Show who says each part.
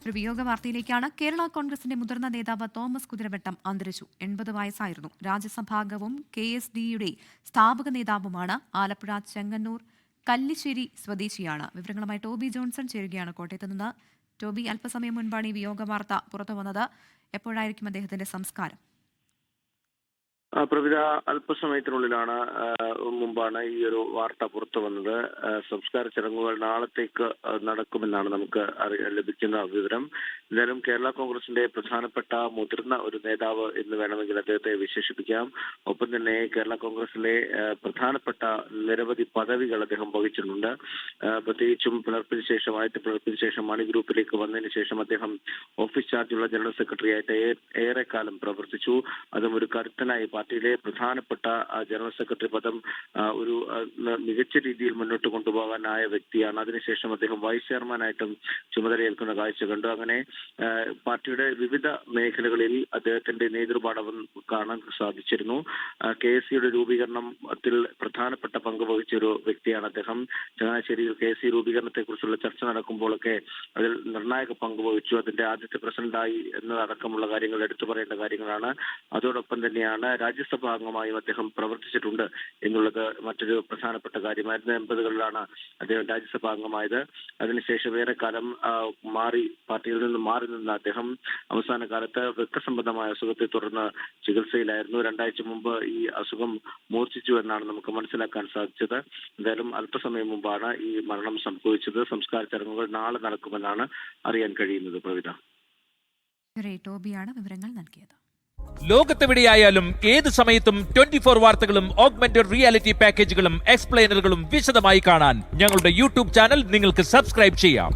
Speaker 1: ഒരു വിയോഗ വാർത്തയിലേക്കാണ്. കേരള കോൺഗ്രസിന്റെ മുതിർന്ന നേതാവ് തോമസ് കുതിരവട്ടം അന്തരിച്ചു. 80 വയസ്സായിരുന്നു. രാജ്യസഭാംഗവും KSDയുടെ സ്ഥാപക നേതാവുമാണ്. ആലപ്പുഴ ചെങ്ങന്നൂർ കല്ലിശ്ശേരി സ്വദേശിയാണ്. വിവരങ്ങളുമായി ടോബി ജോൺസൺ ചേരുകയാണ് കോട്ടയത്ത് നിന്ന്. ടോബി, അല്പസമയം മുൻപാണ് ഈ വിയോഗ വാർത്ത പുറത്തു വന്നത്. എപ്പോഴായിരിക്കും അദ്ദേഹത്തിന്റെ സംസ്കാരം?
Speaker 2: പ്രവിധ അല്പസമയത്തിനുള്ളിലാണ് മുമ്പാണ് ഈ ഒരു വാർത്ത പുറത്തു വന്നത്. സംസ്കാര ചടങ്ങുകൾ നാളത്തേക്ക് നടക്കുമെന്നാണ് നമുക്ക് ലഭിക്കുന്ന വിവരം. എന്തായാലും കേരള കോൺഗ്രസിന്റെ പ്രധാനപ്പെട്ട മുതിർന്ന ഒരു നേതാവ് എന്ന് വേണമെങ്കിൽ അദ്ദേഹത്തെ വിശേഷിപ്പിക്കാം. ഒപ്പം തന്നെ കേരള കോൺഗ്രസിലെ പ്രധാനപ്പെട്ട നിരവധി പദവികൾ അദ്ദേഹം വഹിച്ചിട്ടുണ്ട്. പ്രത്യേകിച്ചും പിളർപ്പിന് ശേഷം മണി ഗ്രൂപ്പിലേക്ക് വന്നതിന് ശേഷം അദ്ദേഹം ഓഫീസ് ചാർജുള്ള ജനറൽ സെക്രട്ടറി ആയിട്ട് ഏറെക്കാലം പ്രവർത്തിച്ചു. അതും ഒരു കരുത്തനായി പാർട്ടിയിലെ പ്രധാനപ്പെട്ട ജനറൽ സെക്രട്ടറി പദം ഒരു മികച്ച രീതിയിൽ മുന്നോട്ട് കൊണ്ടുപോകാനായ വ്യക്തിയാണ്. അതിനുശേഷം അദ്ദേഹം വൈസ് ചെയർമാനായിട്ടും ചുമതലയേൽക്കുന്ന കാഴ്ച കണ്ടു. അങ്ങനെ പാർട്ടിയുടെ വിവിധ മേഖലകളിൽ അദ്ദേഹത്തിന്റെ നേതൃപാടവം കാണാൻ സാധിച്ചിരുന്നു. KSCയുടെ രൂപീകരണത്തിൽ പ്രധാനപ്പെട്ട പങ്ക് വഹിച്ച ഒരു വ്യക്തിയാണ് അദ്ദേഹം. ചങ്ങനാശ്ശേരിയിൽ KSC രൂപീകരണത്തെ കുറിച്ചുള്ള ചർച്ച നടക്കുമ്പോഴൊക്കെ അതിൽ നിർണായക പങ്ക് വഹിച്ചു. അതിന്റെ ആദ്യത്തെ പ്രസിഡന്റായി എന്നതടക്കമുള്ള കാര്യങ്ങൾ എടുത്തു പറയേണ്ട കാര്യങ്ങളാണ്. അതോടൊപ്പം തന്നെയാണ് രാജ്യസഭാ അംഗമായും അദ്ദേഹം പ്രവർത്തിച്ചിട്ടുണ്ട് എന്നുള്ളത് മറ്റൊരു പ്രധാനപ്പെട്ട കാര്യമായിരുന്നു. 80കളിലാണ് അദ്ദേഹം രാജ്യസഭാ അംഗമായത്. അതിനുശേഷം ഏറെക്കാലം പാർട്ടിയിൽ നിന്ന് മാറി നിന്ന അദ്ദേഹം അവസാന കാലത്ത് വൃക്കസംബന്ധമായ അസുഖത്തെ തുടർന്ന് ചികിത്സയിലായിരുന്നു. 2 ആഴ്ച മുമ്പ് ഈ അസുഖം മൂർച്ഛിച്ചു എന്നാണ് നമുക്ക് മനസ്സിലാക്കാൻ സാധിച്ചത്. എന്തായാലും അല്പസമയം മുമ്പാണ് ഈ മരണം സംഭവിച്ചത്. സംസ്കാര ചടങ്ങുകൾ നാളെ നടക്കുമെന്നാണ് അറിയാൻ കഴിയുന്നത്. പ്രവിധ
Speaker 1: ടോബിയാണ് വിവരങ്ങൾ നൽകിയത്.
Speaker 3: ലോകത്തെവിടെയായാലും ഏത് സമയത്തും 24 വാർത്തകളും ഓഗ്മെന്റഡ് റിയാലിറ്റി പാക്കേജുകളും എക്സ്പ്ലെയിനറുകളും വിശദമായി കാണാൻ ഞങ്ങളുടെ യൂട്യൂബ് ചാനൽ നിങ്ങൾക്ക് സബ്സ്ക്രൈബ് ചെയ്യാം.